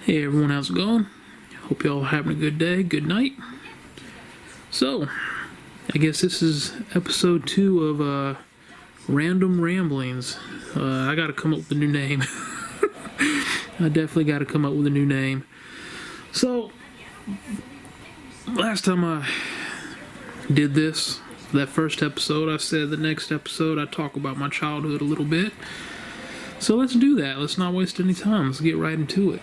Hey everyone, how's it going? Hope y'all having a good day, good night. So, I guess this is episode 2 of Random Ramblings. I gotta come up with a new name. I definitely gotta come up with a new name. So, last time I did this, that first episode, I said the next episode I'd talk about my childhood a little bit. So let's do that. Let's not waste any time. Let's get right into it.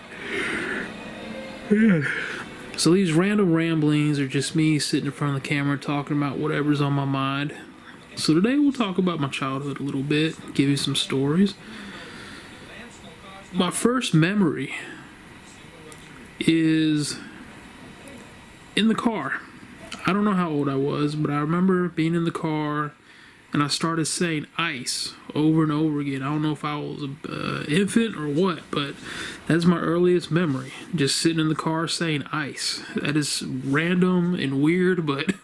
So these random ramblings are just me sitting in front of the camera talking about whatever's on my mind. So today we'll talk about my childhood a little bit, give you some stories. My first memory is in the car. I don't know how old I was, but I remember being in the car and I started saying ice over and over again. I don't know if I was an infant or what, but that's my earliest memory. Just sitting in the car saying ice. That is random and weird, but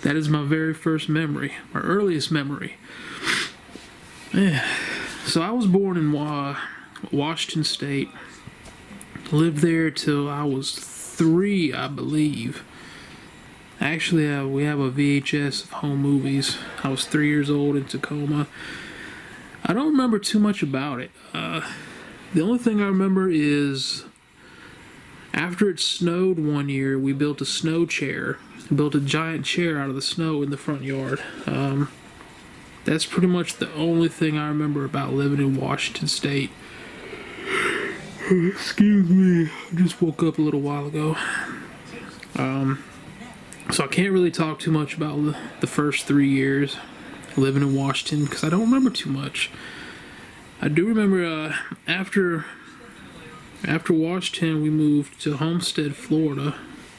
that is my very first memory, my earliest memory. Yeah. So I was born in Washington State. Lived there till I was 3, I believe. Actually, we have a VHS of home movies. I was 3 years old in Tacoma. I don't remember too much about it. The only thing I remember is after it snowed one year, we built a snow chair. Built a giant chair out of the snow in the front yard. That's pretty much the only thing I remember about living in Washington State. Excuse me, I just woke up a little while ago. So I can't really talk too much about the first 3 years living in Washington because I don't remember too much. I do remember after Washington we moved to Homestead, Florida,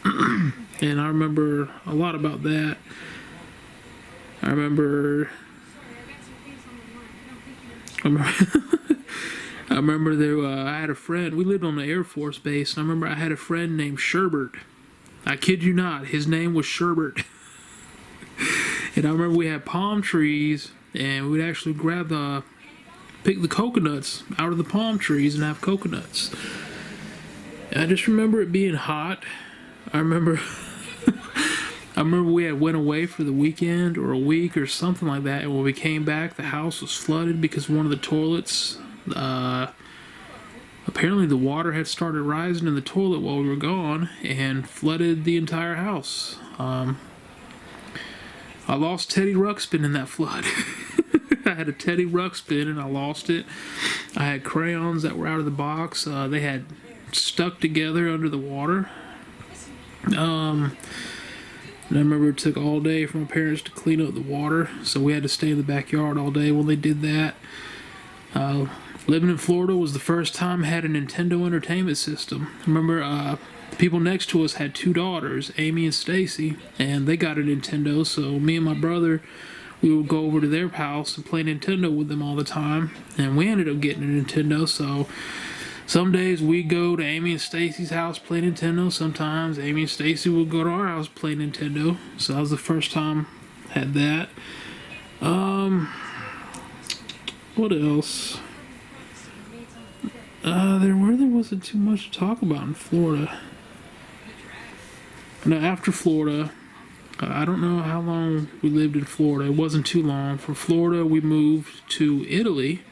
and I remember a lot about that. I remember there. I had a friend. We lived on the Air Force base, and I remember I had a friend named Sherbert. I kid you not, his name was Sherbert. And I remember we had palm trees, and we'd actually pick the coconuts out of the palm trees and have coconuts. And I just remember it being hot. I remember we had went away for the weekend or a week or something like that, and when we came back, the house was flooded because one of the toilets, apparently the water had started rising in the toilet while we were gone and flooded the entire house. I lost Teddy Ruxpin in that flood. I had a Teddy Ruxpin and I lost it. I had crayons that were out of the box. They had stuck together under the water. And I remember it took all day for my parents to clean up the water, so we had to stay in the backyard all day when they did that. Living in Florida was the first time I had a Nintendo Entertainment System. I remember the people next to us had 2 daughters, Amy and Stacy, and they got a Nintendo, so me and my brother, we would go over to their house and play Nintendo with them all the time, and we ended up getting a Nintendo, so some days we'd go to Amy and Stacy's house, play Nintendo. Sometimes Amy and Stacy would go to our house, play Nintendo. So that was the first time I had that. What else? There really wasn't too much to talk about in Florida. Now, after Florida, I don't know how long we lived in Florida. It wasn't too long. From Florida, we moved to Italy.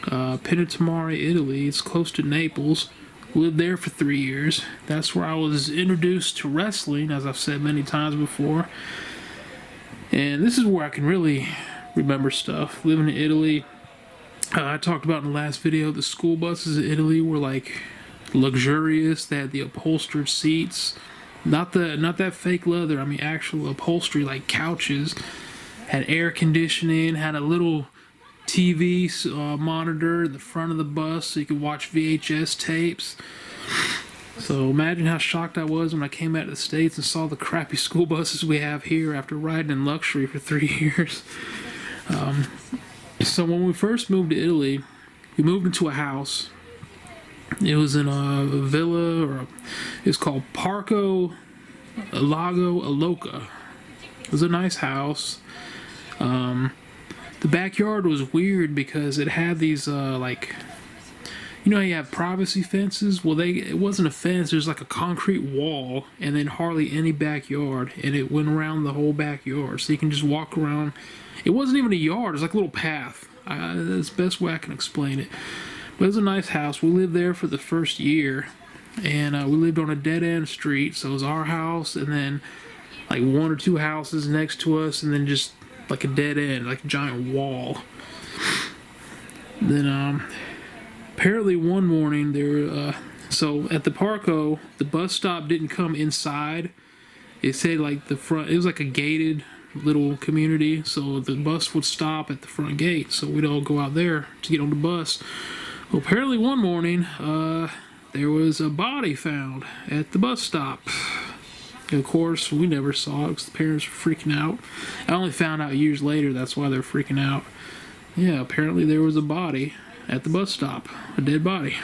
Pinnetamare, Italy. It's close to Naples. Lived there for 3 years. That's where I was introduced to wrestling, as I've said many times before. And this is where I can really remember stuff. Living in Italy, I talked about in the last video, the school buses in Italy were like luxurious. They had the upholstered seats, not that fake leather. I mean actual upholstery, like couches. Had air conditioning. Had a little TV monitor in the front of the bus so you could watch VHS tapes. So imagine how shocked I was when I came back to the States and saw the crappy school buses we have here after riding in luxury for 3 years. So when we first moved to Italy, we moved into a house. It was in a villa, it's called Parco Lago Aloca. It was a nice house. The backyard was weird because it had these You know how you have privacy fences? Well, it wasn't a fence. There's like a concrete wall, and then hardly any backyard, and it went around the whole backyard, so you can just walk around. It wasn't even a yard. It was like a little path. That's the best way I can explain it. But it was a nice house. We lived there for the first year, and we lived on a dead-end street, so it was our house, and then like one or two houses next to us, and then just like a dead end, like a giant wall. Then apparently one morning there, so at the Parco, the bus stop didn't come inside. It said like the front. It was like a gated little community, so the bus would stop at the front gate. So we'd all go out there to get on the bus. Well, apparently one morning, there was a body found at the bus stop. And of course, we never saw it because the parents were freaking out. I only found out years later that's why they're freaking out. Yeah, apparently there was a body at the bus stop, a dead body.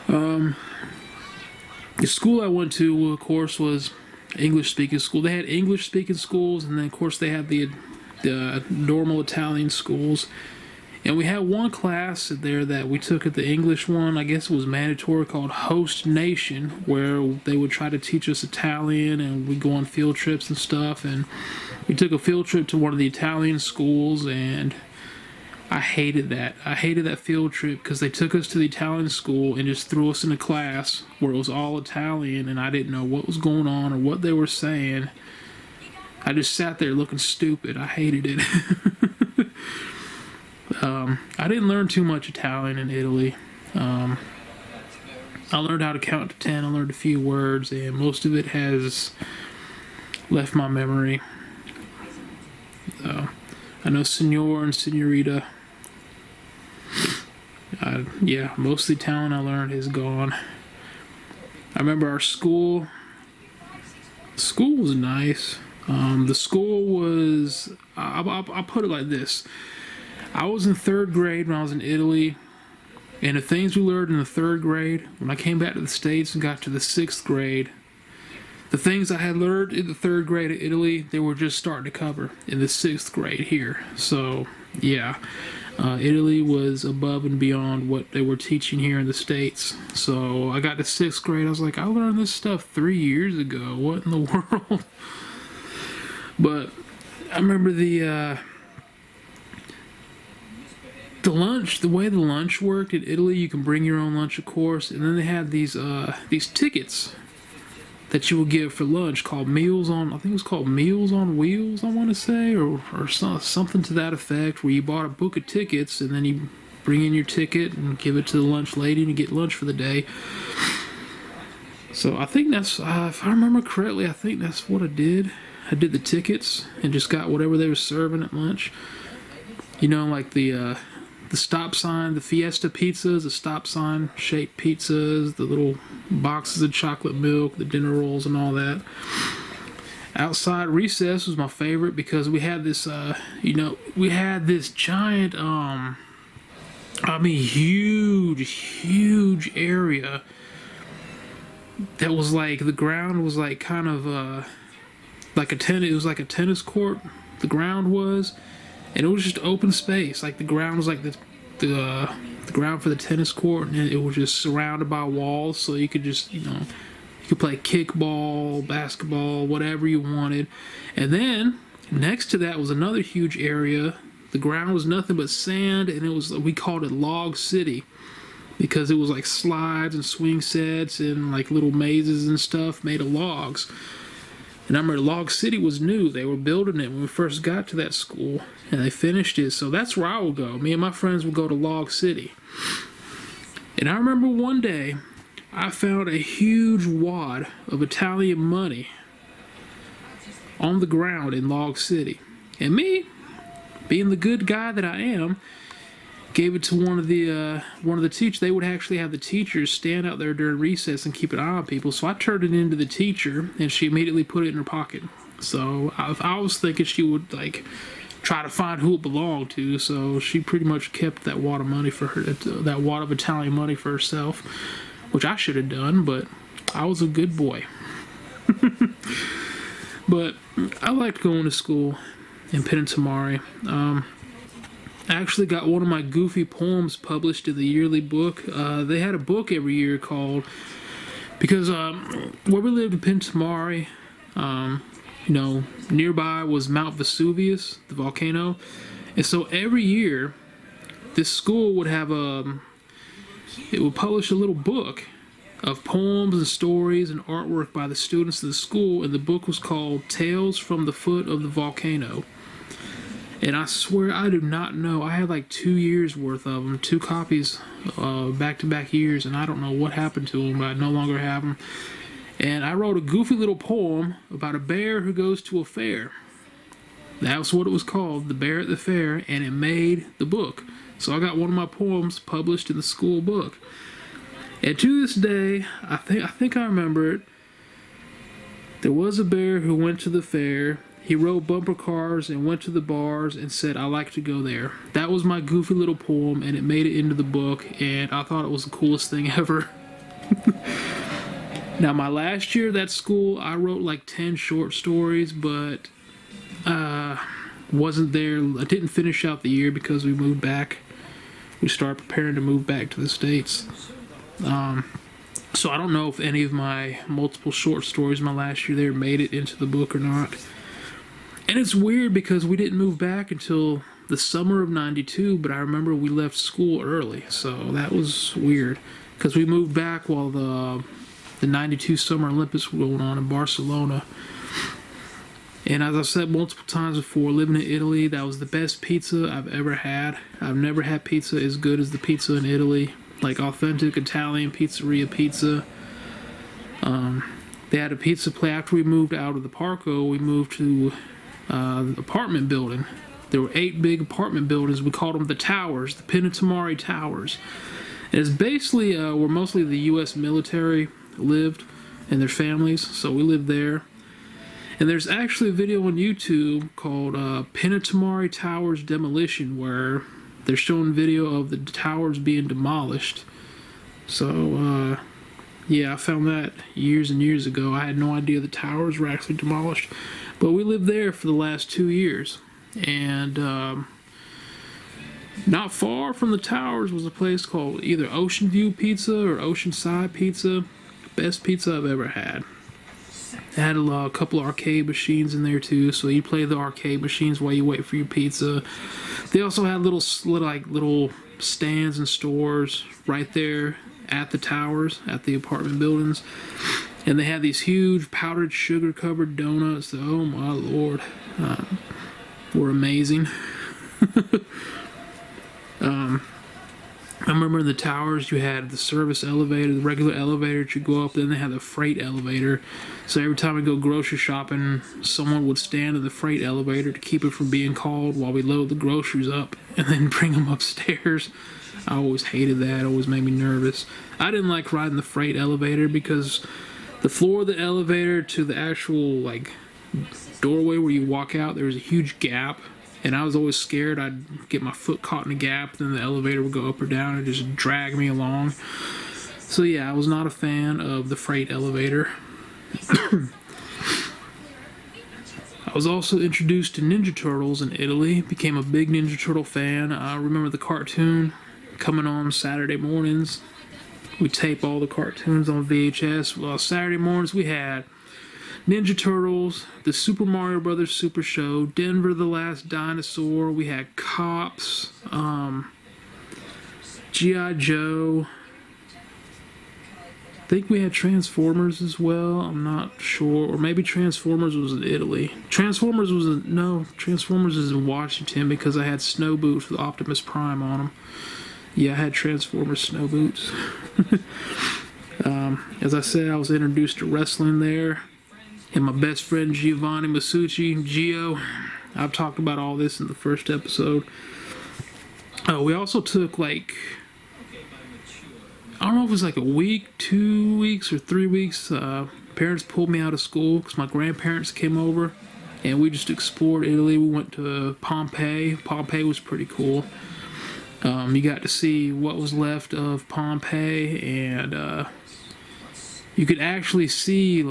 The school I went to, of course, was English-speaking school. They had English-speaking schools, and then, of course, they had the normal Italian schools. And we had one class there that we took at the English one, I guess it was mandatory, called Host Nation, where they would try to teach us Italian, and we'd go on field trips and stuff. And we took a field trip to one of the Italian schools, and I hated that. I hated that field trip because they took us to the Italian school and just threw us in a class where it was all Italian, and I didn't know what was going on or what they were saying. I just sat there looking stupid. I hated it. I didn't learn too much Italian in Italy. I learned how to count to 10. I learned a few words, and most of it has left my memory. I know Signor and Signorita. Yeah, most of the Italian I learned is gone. I remember our school. School was nice. The school was. I'll put it like this. I was in 3rd grade when I was in Italy, and the things we learned in the 3rd grade, when I came back to the States and got to the 6th grade, the things I had learned in the 3rd grade in Italy, they were just starting to cover in the 6th grade here. So, yeah, Italy was above and beyond what they were teaching here in the States. So I got to 6th grade, I was like, I learned this stuff 3 years ago. What in the world? But I remember the lunch, the way the lunch worked in Italy, you can bring your own lunch, of course, and then they had these tickets that you would get for lunch called Meals on, I think it was called Meals on Wheels, I want to say, or something to that effect, where you bought a book of tickets and then you bring in your ticket and give it to the lunch lady and you get lunch for the day. So I think that's, if I remember correctly, I think that's what I did. I did the tickets and just got whatever they were serving at lunch. You know, like the stop sign, the Fiesta pizzas, the stop sign shaped pizzas, the little boxes of chocolate milk, the dinner rolls and all that. Outside recess was my favorite because we had this, we had this giant, huge area that was like, the ground was like kind of, it was like a tennis court, the ground was. And it was just open space. Like the ground was like the ground for the tennis court, and it was just surrounded by walls, so you could just, you could play kickball, basketball, whatever you wanted. And then next to that was another huge area. The ground was nothing but sand, and we called it Log City because it was like slides and swing sets and like little mazes and stuff made of logs. And I remember Log City was new. They were building it when we first got to that school, and they finished it. So that's where I would go. Me and my friends would go to Log City. And I remember one day, I found a huge wad of Italian money on the ground in Log City. And me, being the good guy that I am, gave it to one of the teachers. They would actually have the teachers stand out there during recess and keep an eye on people. So I turned it into the teacher, and she immediately put it in her pocket. So I was thinking she would like try to find who it belonged to. So she pretty much kept that wad of money for her, that wad of Italian money for herself, which I should have done, but I was a good boy. But I liked going to school in Penitentiary. I actually got one of my goofy poems published in the yearly book. They had a book every year called, because where we lived in Pintamari, nearby was Mount Vesuvius, the volcano. And so every year, this school would have it would publish a little book of poems and stories and artwork by the students of the school, and the book was called Tales from the Foot of the Volcano. And I swear I do not know. I had like 2 years worth of them, 2 copies, back-to-back years, and I don't know what happened to them, but I no longer have them. And I wrote a goofy little poem about a bear who goes to a fair. That was what it was called, The Bear at the Fair, and it made the book. So I got one of my poems published in the school book. And to this day, I think I remember it. There was a bear who went to the fair. He rode bumper cars and went to the bars and said, "I like to go there." That was my goofy little poem, and it made it into the book, and I thought it was the coolest thing ever. Now, my last year at that school, I wrote like 10 short stories, but wasn't there. I didn't finish out the year because we moved back. We started preparing to move back to the States. So I don't know if any of my multiple short stories my last year there made it into the book or not. And it's weird because we didn't move back until the summer of '92, but I remember we left school early, so that was weird. Because we moved back while the '92 Summer Olympics were going on in Barcelona. And as I said multiple times before, living in Italy, that was the best pizza I've ever had. I've never had pizza as good as the pizza in Italy. Like authentic Italian pizzeria pizza. They had a pizza place. After we moved out of the Parco, we moved to the apartment building. There were 8 big apartment buildings. We called them the Towers, the Pintamari Towers. And it's basically where mostly the U.S. military lived and their families, so we lived there. And there's actually a video on YouTube called Pintamari Towers Demolition, where they're showing video of the towers being demolished. So, yeah, I found that years and years ago. I had no idea the towers were actually demolished. But we lived there for the last 2 years. And not far from the towers was a place called either Ocean View Pizza or Oceanside Pizza. Best pizza I've ever had. They had a couple arcade machines in there too, so you play the arcade machines while you wait for your pizza. They also had little stands and stores right there at the towers, at the apartment buildings. And they had these huge powdered sugar covered donuts. Oh my lord, were amazing. I remember in the towers you had the service elevator, the regular elevator to go up, then they had the freight elevator. So every time we go grocery shopping, someone would stand in the freight elevator to keep it from being called while we load the groceries up and then bring them upstairs. I always hated that. It always made me nervous. I didn't like riding the freight elevator because the floor of the elevator to the actual doorway where you walk out, there was a huge gap. And I was always scared I'd get my foot caught in a gap, then the elevator would go up or down and just drag me along. So yeah, I was not a fan of the freight elevator. I was also introduced to Ninja Turtles in Italy, became a big Ninja Turtle fan. I remember the cartoon coming on Saturday mornings. We tape all the cartoons on VHS. Well, Saturday mornings we had Ninja Turtles, the Super Mario Brothers Super Show, Denver the Last Dinosaur, we had Cops, G.I. Joe. I think we had Transformers as well, I'm not sure. Or maybe Transformers was in Italy. Transformers is in Washington because I had snow boots with Optimus Prime on them. Yeah, I had Transformers snow boots. As I said, I was introduced to wrestling there. And my best friend Giovanni Masucci, Gio. I've talked about all this in the first episode. We also took I don't know if it was like a week, 2 weeks, or 3 weeks. Parents pulled me out of school because my grandparents came over. And we just explored Italy. We went to Pompeii. Pompeii was pretty cool. You got to see what was left of Pompeii. And you could actually see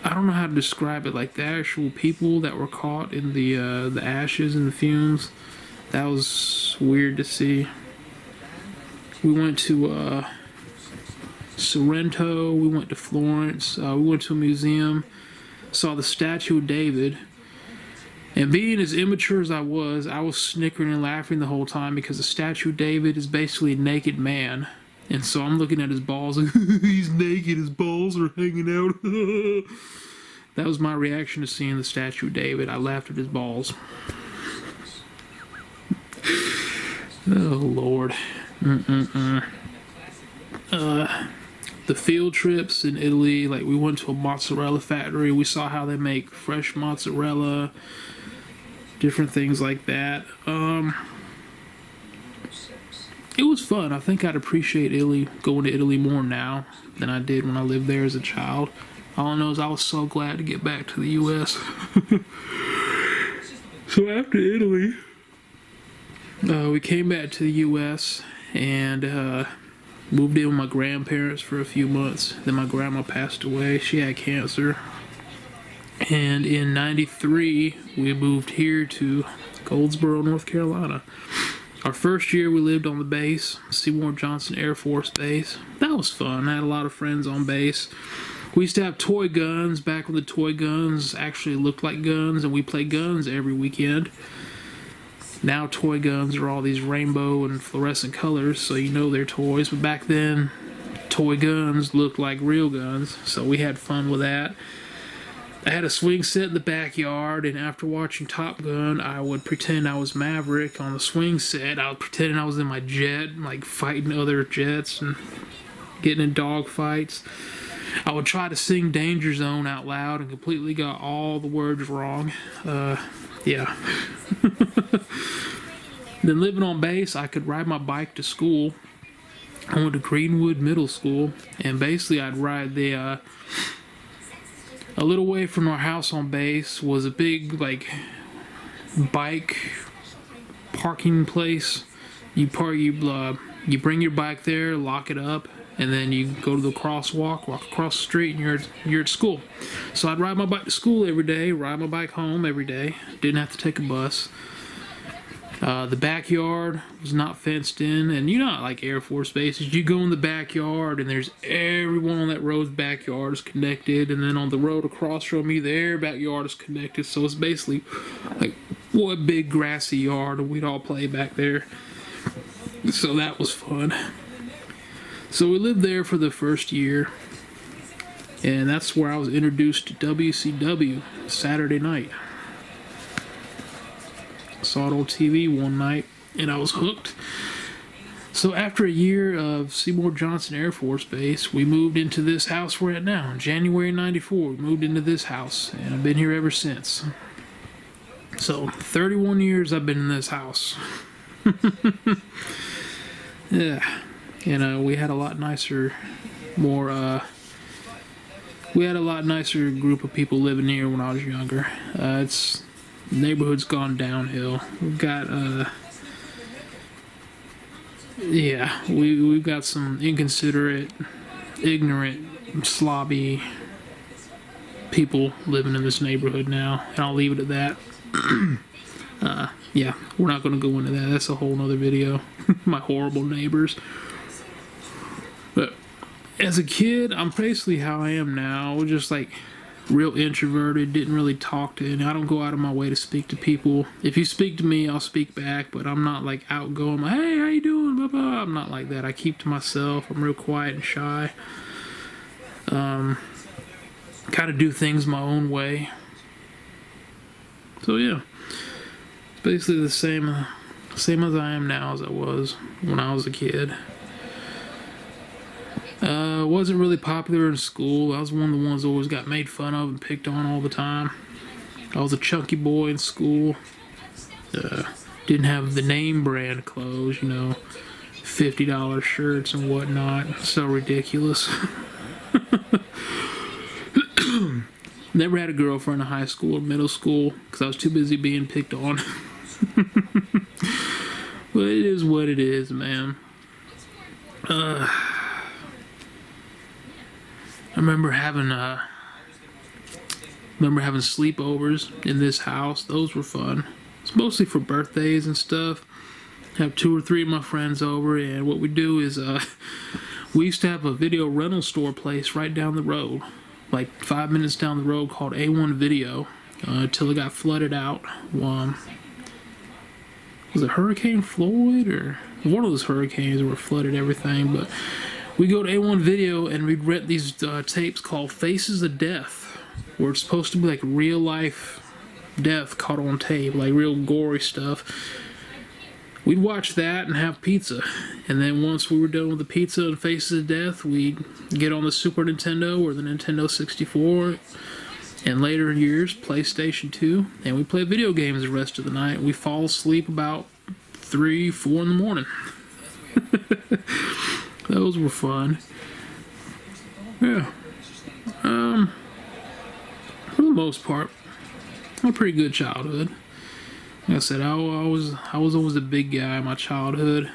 I don't know how to describe it. Like the actual people that were caught in the ashes and the fumes. That was weird to see. We went to Sorrento. We went to Florence. We went to a museum. Saw the statue of David. And being as immature as I was snickering and laughing the whole time because the statue of David is basically a naked man. And so I'm looking at his balls like, he's naked, his balls are hanging out. That was my reaction to seeing the statue of David. I laughed at his balls. Oh, Lord. The field trips in Italy, like we went to a mozzarella factory. We saw how they make fresh mozzarella, different things like that. It was fun. I think I'd appreciate going to Italy more now than I did when I lived there as a child. All I know is I was so glad to get back to the U.S. So after Italy, we came back to the U.S. and moved in with my grandparents for a few months. Then my grandma passed away. She had cancer. And in '93, we moved here to Goldsboro, North Carolina. Our first year we lived on the base, Seymour Johnson Air Force Base. That was fun. I had a lot of friends on base. We used to have toy guns back when the toy guns actually looked like guns, and we played guns every weekend. Now toy guns are all these rainbow and fluorescent colors, so you know they're toys. But back then, toy guns looked like real guns, so we had fun with that. I had a swing set in the backyard, and after watching Top Gun, I would pretend I was Maverick on the swing set. I would pretend I was in my jet, like fighting other jets and getting in dog fights. I would try to sing Danger Zone out loud and completely got all the words wrong. Yeah. Then living on base, I could ride my bike to school. I went to Greenwood Middle School, and basically I'd ride a little way from our house on base was a big, like, bike parking place. You bring your bike there, lock it up, and then you go to the crosswalk, walk across the street, and you're at school. So I'd ride my bike to school every day, ride my bike home every day. Didn't have to take a bus. The backyard was not fenced in, and you know, like Air Force bases, you go in the backyard, and there's everyone on that road's backyard is connected, and then on the road across from me, their backyard is connected. So it's basically like one big grassy yard, and we'd all play back there. So that was fun. So we lived there for the first year, and that's where I was introduced to WCW Saturday night. Saw it on TV one night, and I was hooked. So after a year of Seymour Johnson Air Force Base, we moved into this house we're at now. In January '94, we moved into this house, and I've been here ever since. So 31 years I've been in this house. Yeah. And we had a lot nicer, we had a lot nicer group of people living here when I was younger. The neighborhood's gone downhill. We've got, we've got some inconsiderate, ignorant, slobby people living in this neighborhood now, and I'll leave it at that. Yeah, we're not going to go into that. That's a whole nother video. My horrible neighbors. But as a kid, I'm basically how I am now. Just like real introverted, didn't really talk to any. I don't go out of my way to speak to people. If you speak to me, I'll speak back, but I'm not like outgoing. Like, hey, how you doing? Blah, blah. I'm not like that. I keep to myself. I'm real quiet and shy. Kind of do things my own way. So yeah, it's basically the same as I am now as I was when I was a kid. Wasn't really popular in school. I was one of the ones that always got made fun of and picked on all the time. I was a chunky boy in school. Didn't have the name brand clothes, you know, $50 shirts and whatnot. So ridiculous. Never had a girlfriend in high school or middle school because I was too busy being picked on. But it is what it is, man. I remember having Remember having sleepovers in this house. Those were fun. It's mostly for birthdays and stuff. Have 2 or 3 of my friends over, and what we do is we used to have a video rental store place right down the road, like 5 minutes down the road, called A1 Video, until it got flooded out. Was it Hurricane Floyd or one of those hurricanes where it flooded everything? But we go to A1 Video and we'd rent these tapes called Faces of Death, where it's supposed to be like real life death caught on tape, like real gory stuff. We'd watch that and have pizza, and then once we were done with the pizza and Faces of Death, we'd get on the Super Nintendo or the Nintendo 64, and later years, PlayStation 2, and we play video games the rest of the night. We fall asleep about 3, 4 in the morning. Those were fun. Yeah. For the most part, a pretty good childhood. Like I said, I was always a big guy in my childhood.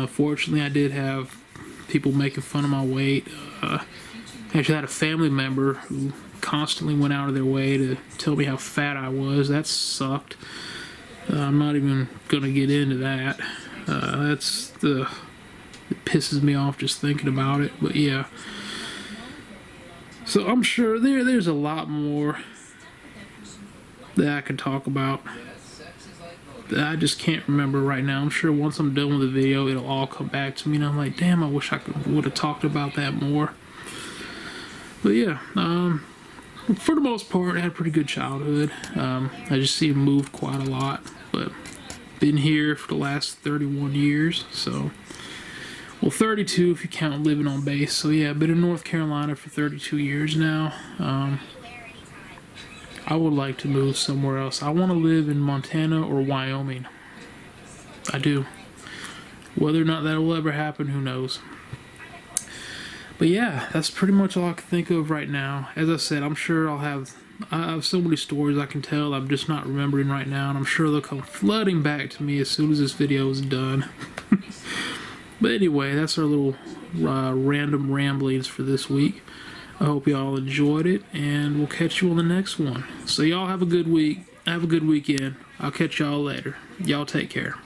Fortunately, I did have people making fun of my weight. I actually had a family member who constantly went out of their way to tell me how fat I was. That sucked. I'm not even gonna get into that. It pisses me off just thinking about it. But yeah. So I'm sure there's a lot more that I can talk about. I just can't remember right now. I'm sure once I'm done with the video, it'll all come back to me, and I'm like, damn, I wish I would have talked about that more. But yeah, for the most part, I had a pretty good childhood. I just see it moved quite a lot, but been here for the last 31 years, so, well, 32 if you count living on base. So yeah, I've been in North Carolina for 32 years now. I would like to move somewhere else. I want to live in Montana or Wyoming. I do. Whether or not that will ever happen, who knows. But yeah, that's pretty much all I can think of right now. As I said, I'm sure I have so many stories I can tell I'm just not remembering right now, and I'm sure they'll come flooding back to me as soon as this video is done. But anyway, that's our little random ramblings for this week. I hope y'all enjoyed it, and we'll catch you on the next one. So y'all have a good week. Have a good weekend. I'll catch y'all later. Y'all take care.